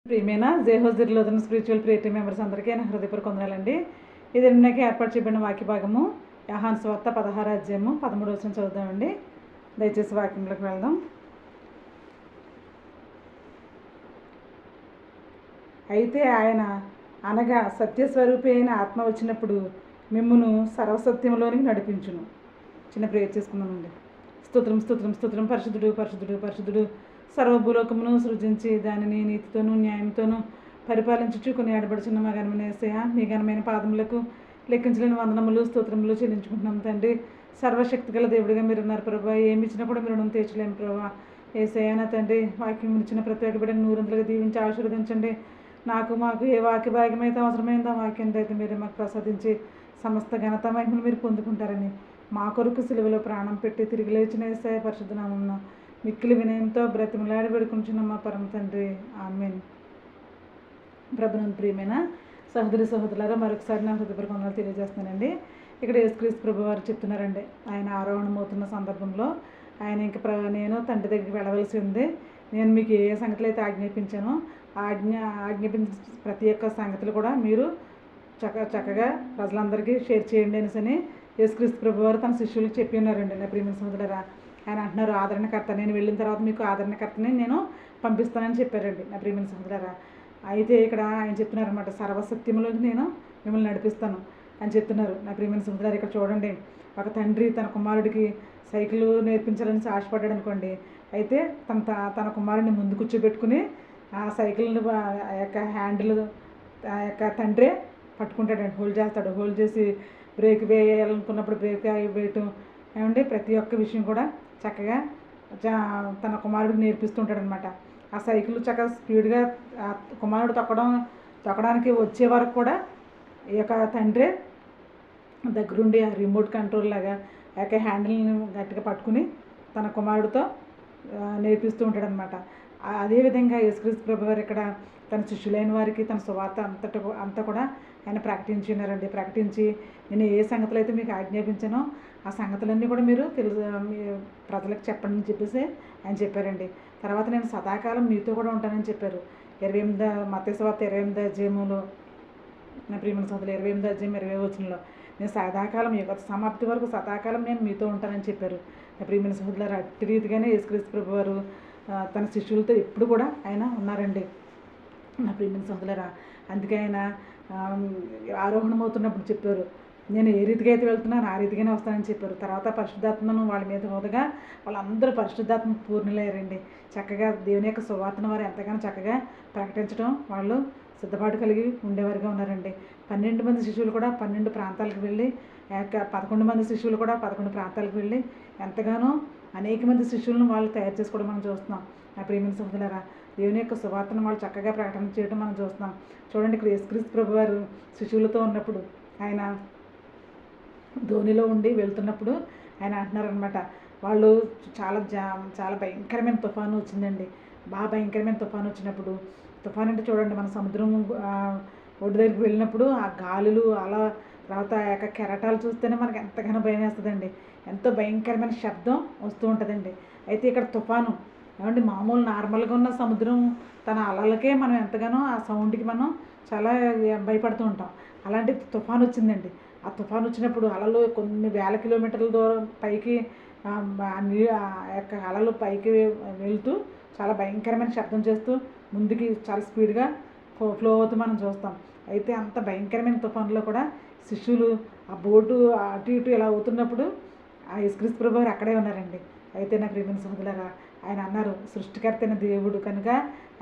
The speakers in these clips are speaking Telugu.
ప్రియమైన జేహోజిర్ లోదన స్పిరిచువల్ ప్రేయర్ టీమ్ మెంబర్స్ అందరికీ నా హృదయపూర్వక వందనాలండి. ఇది నిన్నకి ఏర్పాటు చేయబడిన వాక్య భాగము యోహాను సువార్త 16వ అధ్యాయము 13వ వచనం చదువుదామండి. దయచేసి వాక్యంలోకి వెళ్దాం. అయితే ఆయన అనగా సత్యస్వరూపి అయిన ఆత్మ వచ్చినప్పుడు మిమ్మును సర్వసత్యంలోనికి నడిపించును. చిన్న ప్రేయర్ చేసుకుందామండి. స్తోత్రం స్తోత్రం స్తోత్రం. పరిశుద్ధుడు పరిశుద్ధుడు పరిశుద్ధుడు సర్వభూలోకమును సృజించి దానిని నీతితోనూ న్యాయంతోనూ పరిపాలించుచు కొన్ని ఆడబడుచున్న మా ఘనమైన యేసయ్య, మీ ఘనమైన పాదములకు లెక్కించలేని వందనములు స్తోత్రములు చెల్లించుకుంటున్నాం తండ్రి. సర్వశక్తి గల దేవుడిగా మీరు ఉన్నారు ప్రభా. ఏమి ఇచ్చినా కూడా మీరు రుణం తీర్చలేము ప్రభా. యేసయ్య నా తండ్రి, వాక్యం ఇచ్చిన ప్రతి ఒక్క బిడ్డను నూరంతలుగా దీవించి ఆశీర్వదించండి. నాకు ఏ వాక్య భాగ్యమైతే అవసరమైందో ఆ వాక్యం అయితే మీరు మాకు ప్రసాదించి సమస్త ఘనత మహిమలు మీరు పొందుకుంటారని మా కొరకు సిలువలో ప్రాణం పెట్టి తిరిగి లేచిన యేసయ్య పరిశుద్ధ నామమున మిక్కిలి వినయంతో బ్రతిమలాడి పెడుకుంటున్నాం మా పరమ తండ్రి. ఆమేన్. ప్రభునందు ప్రియమైన సహోదరి సహోదరులారా, మరొకసారి నా హృదయపూర్వక వందనాలు తెలియజేస్తానండి. ఇక్కడ యేసుక్రీస్తు ప్రభు వారు చెప్తున్నారండి, ఆయన ఆరోహణమవుతున్న సందర్భంలో ఆయన నేను తండ్రి దగ్గరికి వెళ్ళవలసి ఉంది. నేను మీకు ఏ సంగతులు అయితే ఆజ్ఞాపించానో ఆజ్ఞాపించిన ప్రతి ఒక్క సంగతులు కూడా మీరు చక్కగా ప్రజలందరికీ షేర్ చేయండి అనేసి యేసుక్రీస్తు ప్రభు వారు తన శిష్యులకు చెప్పి ఉన్నారండి. నా ప్రియమైన సహోదరులారా, ఆయన అంటున్నారు, ఆదరణకర్త నేను వెళ్ళిన తర్వాత మీకు ఆదరణకర్తని నేను పంపిస్తానని చెప్పారండి. నా ప్రియమైన సహోదరులారా, అయితే ఇక్కడ ఆయన చెప్తున్నారన్నమాట, సర్వసత్యంలోకి నేను మిమ్మల్ని నడిపిస్తాను అని చెప్తున్నారు. నా ప్రియమైన సహోదరులారా, ఇక్కడ చూడండి, ఒక తండ్రి తన కుమారుడికి సైకిల్ నేర్పించాలని ఆశపడ్డాడు అనుకోండి. అయితే తన కుమారుడిని ముందు కూర్చోబెట్టుకుని ఆ సైకిల్ ఆ యొక్క హ్యాండిల్ ఆ యొక్క తండ్రే పట్టుకుంటాడండి, హోల్డ్ చేస్తాడు. హోల్డ్ చేసి బ్రేక్ వేయాలనుకున్నప్పుడు బ్రేక్ వేయటం ఏమంటే ప్రతి ఒక్క విషయం కూడా చక్కగా తన కుమారుడికి నేర్పిస్తుంటాడు అనమాట. ఆ సైకిల్ చక్కగా స్పీడ్గా కుమారుడు తొక్కడానికి వచ్చే వరకు కూడా ఈ యొక్క తండ్రి దగ్గరుండి ఆ రిమోట్ కంట్రోల్ లాగా ఆ యొక్క హ్యాండిల్ని గట్టిగా పట్టుకుని తన కుమారుడితో నేర్పిస్తూ ఉంటాడు అనమాట. అదేవిధంగా యేసుక్రీస్తు ప్రభు వారు ఇక్కడ తన శిష్యులైన వారికి తన సువార్త అంతా కూడా ఆయన ప్రకటించినారండి. ప్రకటించి నేను ఏ సంగతులు అయితే మీకు ఆజ్ఞాపించానో ఆ సంగతులన్నీ కూడా మీరు ప్రజలకు చెప్పండి అని చెప్పేసి ఆయన చెప్పారండి. తర్వాత నేను సదాకాలం మీతో కూడా ఉంటానని చెప్పారు. 28 మత్తయి సువార్త 28వ అధ్యాయంలో నా ప్రియమైన సోదరులు 28వ అధ్యాయం 20వ వచనంలో నేను సదాకాలం యుగ సమాప్తి వరకు సదాకాలం నేను మీతో ఉంటానని చెప్పారు. నా ప్రియమైన సోదరులారా, అట్టి రీతిగానే యేసుక్రీస్తు ప్రభు వారు తన శిష్యులతో ఎప్పుడు కూడా ఆయన ఉన్నారండి. నా ప్రియమైన సోదరులారా, అందుకే ఆయన ఆరోహణమవుతున్నప్పుడు చెప్పారు, నేను ఏ రీతిగా అయితే వెళ్తున్నాను ఆ రీతిగానే వస్తానని చెప్పారు. తర్వాత పరిశుద్ధాత్మను వాళ్ళ మీద హోదగా వాళ్ళందరూ పరిశుద్ధాత్మ పూర్ణులయ్యారండి. చక్కగా దేవుని యొక్క సువార్తను వారు ఎంతగానో చక్కగా ప్రకటించడం వాళ్ళు సిద్ధపాటు కలిగి ఉండేవారుగా ఉన్నారండి. 12 మంది శిష్యులు కూడా 12 ప్రాంతాలకు వెళ్ళి 11 మంది శిష్యులు కూడా 11 ప్రాంతాలకు వెళ్ళి ఎంతగానో అనేక మంది శిష్యులను వాళ్ళు తయారు చేసుకోవడం మనం చూస్తున్నాం. నా ప్రియమైన సహోదరులారా, దేవుని యొక్క సువార్తను వాళ్ళు చక్కగా ప్రకటన చేయడం మనం చూస్తున్నాం. చూడండి, ఇక్కడ యేసుక్రీస్తు ప్రభు వారు శిష్యులతో ఉన్నప్పుడు ఆయన ధోనిలో ఉండి వెళ్తున్నప్పుడు ఆయన అంటున్నారనమాట, వాళ్ళు చాలా భయంకరమైన తుఫాను వచ్చిందండి. బాగా భయంకరమైన తుఫాను వచ్చినప్పుడు, తుఫాను అంటే చూడండి, మన సముద్రం ఒడ్డు దగ్గరికి వెళ్ళినప్పుడు ఆ గాలులు అలా తర్వాత ఆ యొక్క కెరటాలు చూస్తేనే మనకి ఎంతగానో భయం వేస్తుందండి. ఎంతో భయంకరమైన శబ్దం వస్తూ ఉంటుందండి. అయితే ఇక్కడ తుఫాను ఏమంటే మామూలు నార్మల్గా ఉన్న సముద్రం తన అలలకే మనం ఎంతగానో ఆ సౌండ్కి మనం చాలా భయపడుతూ ఉంటాం. అలాంటి తుఫాను వచ్చిందండి. ఆ తుఫాను వచ్చినప్పుడు అలలు కొన్ని వేల కిలోమీటర్ల దూరం పైకి ఆ యొక్క అలలు పైకి వెళ్తూ చాలా భయంకరమైన శబ్దం చేస్తూ ముందుకి చాలా స్పీడ్గా ఫ్లో అవుతూ మనం చూస్తాం. అయితే అంత భయంకరమైన తుఫానులో కూడా శిష్యులు ఆ బోటు అటు ఇటు ఇలా అవుతున్నప్పుడు ఆ యేసుక్రీస్తు ప్రభు వారు అక్కడే ఉన్నారండి. అయితే నా ప్రియమైన సహోదరులారా, ఆయన అన్నారు, సృష్టికర్త అయిన దేవుడు కనుక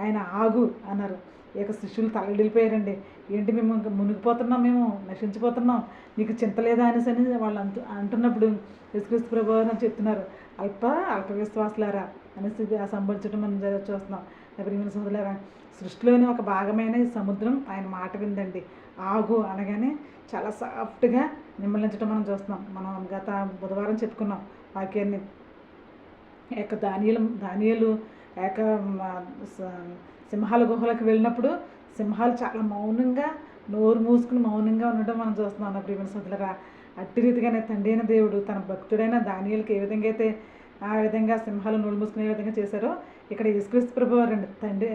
ఆయన ఆగు అన్నారు. ఈ యొక్క శిష్యులు తల్లడిల్లిపోయారండి. ఏంటి మేము మునిగిపోతున్నాం, మేము నశించిపోతున్నాం, నీకు చింత లేదా అనేసి వాళ్ళు అంటున్నప్పుడు యేసుక్రీస్తు ప్రభు వారు చెప్తున్నారు, అల్ప విశ్వాసులారా అనేసి సంబోధించడం మనం చూస్తున్నాం. నా ప్రియమైన సహోదరులారా, సృష్టిలోని ఒక భాగమైన ఈ సముద్రం ఆయన మాట విందండి. ఆగు అనగానే చాలా సాఫ్ట్గా నిమ్మలించడం మనం చూస్తున్నాం. మనం గత బుధవారం చెప్పుకున్నాం వాక్యాన్ని. యొక్క దానియేలు యొక్క సింహాల గుహలకు వెళ్ళినప్పుడు సింహాలు చాలా మౌనంగా నోరు మూసుకుని మౌనంగా ఉండడం మనం చూస్తున్నాం. నా ప్రియమైన సోదరులారా, అట్టి రీతిగానే తండ్రి అయిన దేవుడు తన భక్తుడైన దానియేలుకి ఏ విధంగా అయితే ఆ విధంగా సింహాలు నోరు మూసుకునే విధంగా చేశారో ఇక్కడ యేసుక్రీస్తు ప్రభు వారండి తండ్రి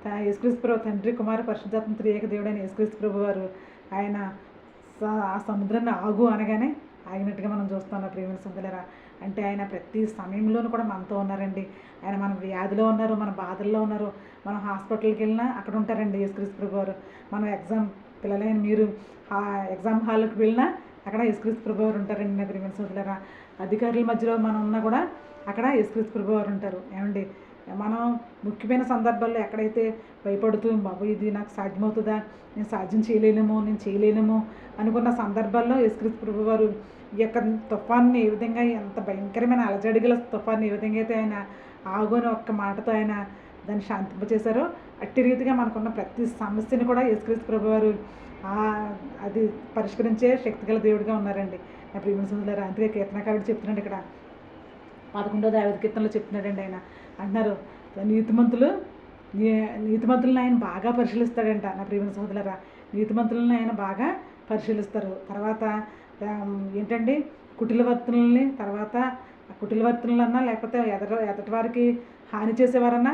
యేసుక్రీస్తు ప్రభు తండ్రి కుమార పరిశుద్ధాత్మ త్రియేక దేవుడైన యేసుక్రీస్తు ప్రభు వారు ఆయన ఆ సముద్రాన్ని ఆగు అనగానే ఆగినట్టుగా మనం చూస్తాం ప్రియమైన సోదరులారా. అంటే ఆయన ప్రతి సమయంలోనూ కూడా మనతో ఉన్నారండి. ఆయన మన వ్యాధిలో ఉన్నారు, మన బాధల్లో ఉన్నారు. మనం హాస్పిటల్కి వెళ్ళినా అక్కడ ఉంటారండి యేసుక్రీస్తు ప్రభు వారు. మనం ఎగ్జామ్ పిల్లలైన మీరు ఎగ్జామ్ హాల్కి వెళ్ళినా అక్కడ యేసుక్రీస్తు ప్రభు వారు ఉంటారండి నా ప్రియమైన సోదరులారా. అధికారుల మధ్యలో మనం ఉన్నా కూడా అక్కడ యేసుక్రీస్తు ప్రభు వారు ఉంటారు. ఏమండి, మనం ముఖ్యమైన సందర్భాల్లో ఎక్కడైతే భయపడుతూ బాబు ఇది నాకు సాధ్యమవుతుందా, నేను సాధ్యం నేను చేయలేనేమో అనుకున్న సందర్భాల్లో యేసుక్రీస్తు ప్రభు వారు ఈ యొక్క తుఫాన్ని ఏ విధంగా, ఎంత భయంకరమైన అలజడిగల తుఫాన్ని ఏ విధంగా అయితే ఆయన ఆగుని ఒక్క మాటతో ఆయన దాన్ని శాంతింపచేశారో అట్టి రీతిగా మనకున్న ప్రతి సమస్యని కూడా యేసుక్రీస్తు ప్రభు వారు అది పరిష్కరించే శక్తిగల దేవుడిగా ఉన్నారండి నా ప్రియమైన సోదరులారా. అందుకే కీర్తనకారుడు చెప్తున్నాడు ఇక్కడ 11వ దావీదు కీర్తనలో చెప్తున్నాడండి. ఆయన అంటున్నారు నీతిమంతులను ఆయన బాగా పరిశీలిస్తాడంట నా ప్రియమైన సోదరులారా. నీతిమంతులను ఆయన బాగా పరిశీలిస్తారు. తర్వాత ఏంటండి కుటిలవర్తనల్ని, తర్వాత కుటిలవర్తనలన్నా లేకపోతే ఎదటి వారికి హాని చేసేవారన్నా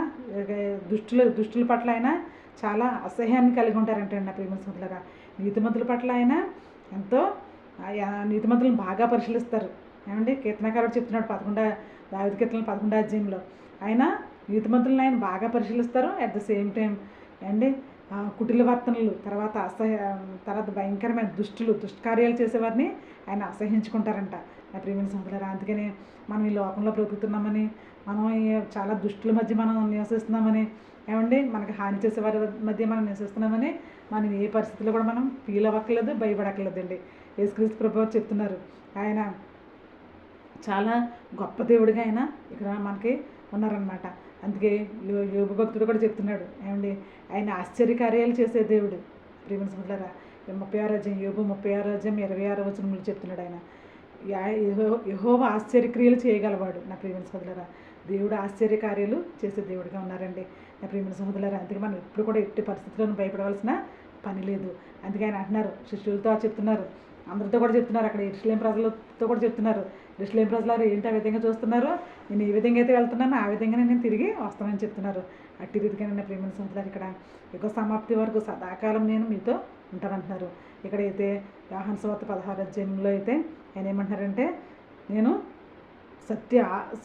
దుష్టుల పట్ల ఆయన చాలా అసహ్యాన్ని కలిగి ఉంటారంటే నా ప్రియమైన సోదరులారా. నీతిమంతుల పట్ల ఆయన ఎంతో నీతిమంతులను బాగా పరిశీలిస్తారు. ఏమండి, కీర్తనకారుడు చెప్తున్నాడు దావీదు కీర్తనలు 11వ అధ్యాయంలో ఆయన నీతిమంతులను ఆయన బాగా పరిశీలిస్తారు. అట్ ద సేమ్ టైం అండి కుటిలవర్తనలు, తర్వాత భయంకరమైన దుష్కార్యాలు చేసేవారిని ఆయన అసహించుకుంటారంట నా ప్రియమైన సోదరులారా. అందుకనే మనం ఈ లోకంలో బ్రతుకుతున్నామని, మనం చాలా దుష్టుల మధ్య మనం నివసిస్తున్నామని, ఏమండి మనకి హాని చేసేవారి మధ్య మనం నివసిస్తున్నామని మనం ఏ పరిస్థితుల్లో కూడా మనం ఫీల్ అవ్వట్లేదు, భయపడక్కర్లేదండి. యేసుక్రీస్తు ప్రభువు చెప్తున్నారు ఆయన చాలా గొప్ప దేవుడిగా ఆయన ఇక్కడ మనకి ఉన్నారనమాట. అందుకే యోబు భక్తుడు కూడా చెప్తున్నాడు, ఏమండి ఆయన ఆశ్చర్యకార్యాలు చేసే దేవుడు. ప్రియమైన సోదరులారా, 36వ అధ్యాయం యోబు 36వ అధ్యాయం 26వ వచనంలో చెప్తున్నాడు ఆయన యెహోవా ఆశ్చర్యక్రియలు చేయగలవాడు నా ప్రియమైన సోదరులారా. దేవుడు ఆశ్చర్యకార్యాలు చేసే దేవుడిగా ఉన్నారండి నా ప్రియమైన సోదరులారా. అందుకే మనం ఎప్పుడు కూడా ఎట్టి పరిస్థితుల్లోనూ భయపడవలసిన పని లేదు. అందుకే ఆయన అంటున్నారు, శిష్యులతో చెప్తున్నారు, అందరితో కూడా చెప్తున్నారు, అక్కడ యెరూషలేము ప్రజలతో కూడా చెప్తున్నారు, యెరూషలేము ప్రజలారు ఏంటి ఆ విధంగా చూస్తున్నారు, నేను ఏ విధంగా అయితే వెళ్తున్నానో ఆ విధంగానే నేను తిరిగి వస్తానని చెప్తున్నారు. అట్టి రీతిగా నా ప్రియమైన సోదరులారా ఇక్కడ యుగ సమాప్తి వరకు సదాకాలం నేను మీతో ఉంటానంటున్నారు. ఇక్కడైతే యోహాను సువార్త 16వ అధ్యాయంలో అయితే ఆయన ఏమంటున్నారంటే నేను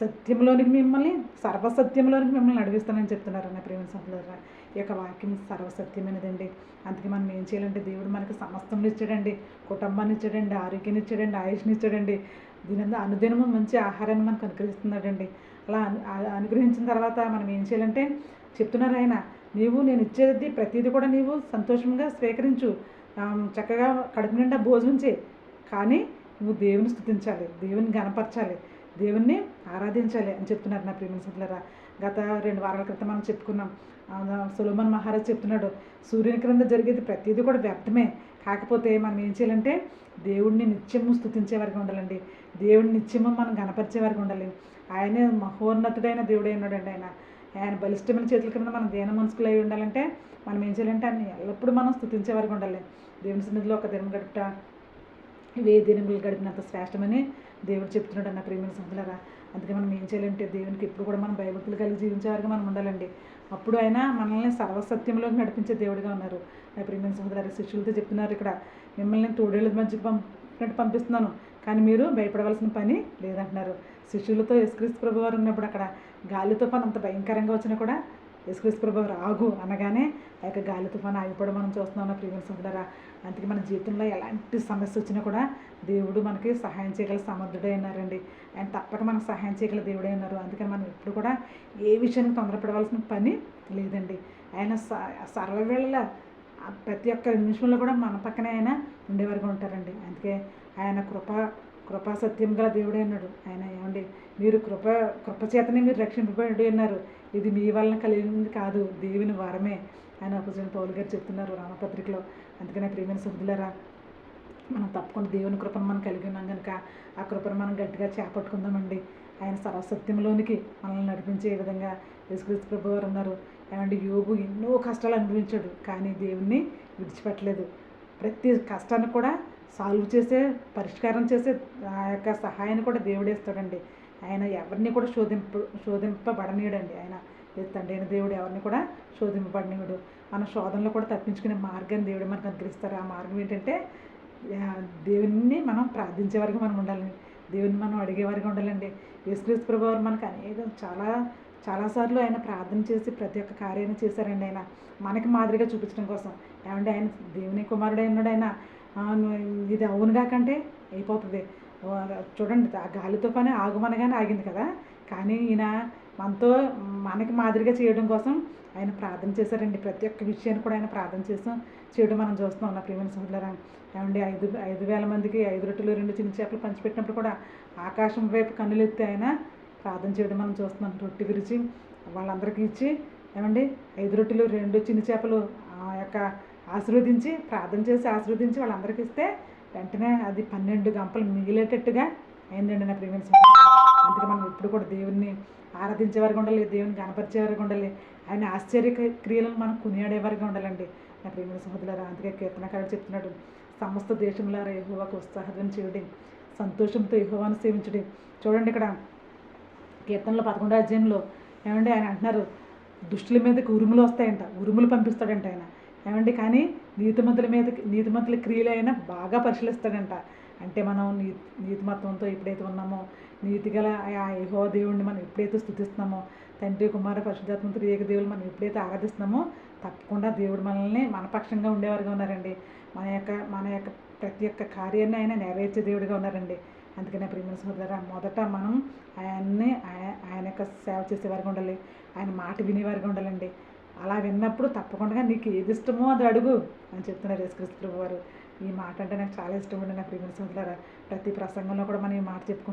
సత్యంలోనికి మిమ్మల్ని సర్వసత్యంలోనికి మిమ్మల్ని నడిపిస్తానని చెప్తున్నారు నా ప్రియమైన సోదరులారా. ఈ యొక్క వాక్యం సర్వసత్యమైనదండి. అందుకే మనం ఏం చేయాలంటే దేవుడు మనకి సమస్తం ఇచ్చాడండి, కుటుంబాన్ని ఇచ్చాడండి, ఆరోగ్యాన్ని ఇచ్చాడండి, ఆయుష్ని ఇచ్చాడండి, అనుదినము మంచి ఆహారాన్ని మనకు అనుగ్రహిస్తున్నాడండి. అలా అనుగ్రహించిన తర్వాత మనం ఏం చేయాలంటే చెప్తున్నారు ఆయన, నేను ఇచ్చేది ప్రతిదీ కూడా నీవు సంతోషంగా స్వీకరించు, చక్కగా కడుపు నిండా భోజనం చేయి, కానీ నువ్వు దేవుని స్తుతించాలి, దేవుని గణపరచాలి, దేవుణ్ణి ఆరాధించాలి అని చెప్తున్నారు నా ప్రియమైన సోదరులారా. గత 2 వారాల క్రితం మనం చెప్పుకున్నాం, సొలొమోన్ మహారాజు చెప్తున్నాడు, సూర్యుని క్రింద జరిగేది ప్రతిదీ కూడా వ్యర్థమే, కాకపోతే మనం ఏం చేయాలంటే దేవుడిని నిత్యము స్తుతించేవారికి ఉండాలండి, దేవుడిని నిత్యము మనం గణపరిచేవారికి ఉండాలి. ఆయనే మహోన్నతుడైన దేవుడే ఉన్నాడండి. ఆయన బలిష్టమైన చేతుల కింద మనం దేన మనసుకులు అయి ఉండాలంటే మనం ఏం చేయాలంటే ఆయన ఎల్లప్పుడూ మనం స్తుతించేవారికి ఉండాలి. దేవుని సన్నిధిలో ఒక దినం గడుపుట 1000 దినములు గడిపినంత శ్రేష్టమని దేవుడు చెప్తున్నాడు అన్న ప్రియమైన సోదరులారా. అందుకే మనం ఏం చేయాలంటే దేవునికి ఎప్పుడు కూడా మనం భయభక్తులు కలిగి జీవించేవారికి మనం ఉండాలండి. అప్పుడు ఆయన మనల్ని సర్వసత్యంలోకి నడిపించే దేవుడిగా ఉన్నారు నా ప్రియమైన సోదరులారా. శిష్యులతో చెప్తున్నారు ఇక్కడ, మిమ్మల్ని తోడేళ్ళ మధ్య పంపిస్తున్నాను, కానీ మీరు భయపడవలసిన పని లేదంటున్నారు. శిష్యులతో యేసుక్రీస్తు ప్రభు వారు ఉన్నప్పుడు అక్కడ గాలి తుఫాను అంత భయంకరంగా వచ్చినా కూడా యేసుక్రీస్తు ప్రభు వారు ఆగు అనగానే ఆ యొక్క గాలి తుఫాను ఆగిపోవడం మనం చూస్తున్నాం ప్రియమైన సోదరులారా. అందుకే మన జీవితంలో ఎలాంటి సమస్య వచ్చినా కూడా దేవుడు మనకి సహాయం చేయగల సమర్థుడే ఉన్నారండి. ఆయన తప్పక మనకు సహాయం చేయగల దేవుడే ఉన్నారు. అందుకని మనం ఎప్పుడు కూడా ఏ విషయానికి తొందరపడవలసిన పని లేదండి. ఆయన సర్వవేళ ప్రతి ఒక్క నిమిషంలో కూడా మన పక్కనే ఆయన ఉండేవారుగా ఉంటారండి. అందుకే ఆయన కృపా సత్యం గల దేవుడే అన్నాడు. ఆయన ఏమండి మీరు కృపచేతనే మీరు రక్షింపబడి ఉన్నారు, ఇది మీ వలన కలిగింది కాదు, దేవుని వరమే ఆయన అపోస్తలుడైన పౌలు గారు చెప్తున్నారు రామపత్రికలో. అందుకనే ప్రియమైన సోదరులారా, మనం తప్పకుండా దేవుని కృపను మనం కలిగి ఉన్నాం కనుక ఆ కృపను మనం గట్టిగా చేపట్టుకుందామండి. ఆయన సర్వసత్యంలోనికి మనల్ని నడిపించే విధంగా యేసుక్రీస్తు ప్రభు వారు ఉన్నారు. ఏమంటే యోబు ఎన్నో కష్టాలు అనుభవించాడు, కానీ దేవుణ్ణి విడిచిపెట్టలేదు. ప్రతి కష్టాన్ని కూడా సాల్వ్ చేసే, పరిష్కారం చేసే ఆ యొక్క సహాయాన్ని కూడా దేవుడే ఇస్తాడండి. ఆయన ఎవరిని కూడా శోధింపబడనీయడండి. ఆయన తండ్రి అయిన దేవుడు ఎవరిని కూడా శోధింపబడినవాడు. మన శోధనలో కూడా తప్పించుకునే మార్గాన్ని దేవుడు మనకు అనుగ్రహిస్తారు. ఆ మార్గం ఏంటంటే దేవుని మనం ప్రార్థించే వరకు మనం ఉండాలి, దేవుని మనం అడిగే వరకు ఉండాలండి. యేసుక్రీస్తు ప్రభువారు మనకు అనేక చాలాసార్లు ఆయన ప్రార్థన చేసి ప్రతి ఒక్క కార్యాన్ని చేశారండి. ఆయన మనకి మాదిరిగా చూపించడం కోసం. ఏమంటే ఆయన దేవుని కుమారుడు అయినాడు. ఆయన ఇది అవును కాకంటే అయిపోతుంది. చూడండి, ఆ గాలితో పని ఆగుమనగానే ఆగింది కదా. కానీ ఈయన మనకి మాదిరిగా చేయడం కోసం ఆయన ప్రార్థన చేశారండి. ప్రతి ఒక్క విషయాన్ని కూడా ఆయన ప్రార్థన చేయడం మనం చూస్తున్నాం నా ప్రియమైన సహోదరులారా. ఏమండి 5,000 మందికి 5 రొట్టెలు 2 చిన్న చేపలు పంచిపెట్టినప్పుడు కూడా ఆకాశం వైపు కన్నులెత్తి ఆయన ప్రార్థన చేయడం మనం చూస్తున్నాం. రొట్టె విరిచి వాళ్ళందరికీ ఇచ్చి, ఏమండి 5 రొట్టెలు 2 చిన్న చేపలు ఆశీర్వదించి ప్రార్థన చేసి ఆశీర్వదించి వాళ్ళందరికీ ఇస్తే వెంటనే అది 12 గంపలు మిగిలేటట్టుగా అయిందండి నా ప్రియమైన సహోదరులారా. అందుకే మనం ఎప్పుడు కూడా దేవుణ్ణి ఆరాధించే వరకు ఉండాలి, దేవుని కనపరిచే వరకు ఉండాలి, ఆయన ఆశ్చర్య క్రియలను మనం కొనియాడే వరకు ఉండాలండి నా ప్రియమైన సహోదరులారా. అందుకే కీర్తనకారుడు చెప్తున్నాడు, సమస్త దేశంలో యెహోవాకు ఉత్సాహం చేయడం, సంతోషంతో యెహోవాను సేవించడం. చూడండి, ఇక్కడ కీర్తనలో 11వ అధ్యాయంలో ఏమండి ఆయన అంటున్నారు, దుష్టుల మీదకి ఉరుములు వస్తాయంట, ఉరుములు పంపిస్తాడంట ఆయన. ఏమండి కానీ నీతిమంతుల క్రియలు అయినా బాగా పరిశీలిస్తాడంట. అంటే మనం నీతిమత్వంతో ఎప్పుడైతే ఉన్నామో, నీతిగల ఆ యెహోవా దేవుడిని మనం ఎప్పుడైతే స్తుతిస్తున్నామో, తండ్రి కుమార పరిశుద్ధాత్మతో ఏక దేవుడు మనం ఎప్పుడైతే ఆరాధిస్తున్నామో తప్పకుండా దేవుడు మనల్ని మన పక్షంగా ఉండేవారుగా ఉన్నారండి. మన యొక్క ప్రతి ఒక్క కార్యాన్ని ఆయన నెరవేర్చే దేవుడిగా ఉన్నారండి. అందుకనే ప్రియమైన సహోదరులారా, మొదట మనం ఆయన యొక్క సేవ చేసేవారుగా ఉండాలి, ఆయన మాట వినేవారుగా ఉండాలండి. అలా విన్నప్పుడు తప్పకుండా నీకు ఏది ఇష్టమో అది అడుగు అని చెప్తున్నారు యేసుక్రీస్తు ప్రభువారు. ఈ మాట అంటే నాకు చాలా ఇష్టం అండి నా ప్రియమైన సహోదరులారా. ప్రతి ప్రసంగంలో కూడా మనం ఈ మాట చెప్పుకుంటాం.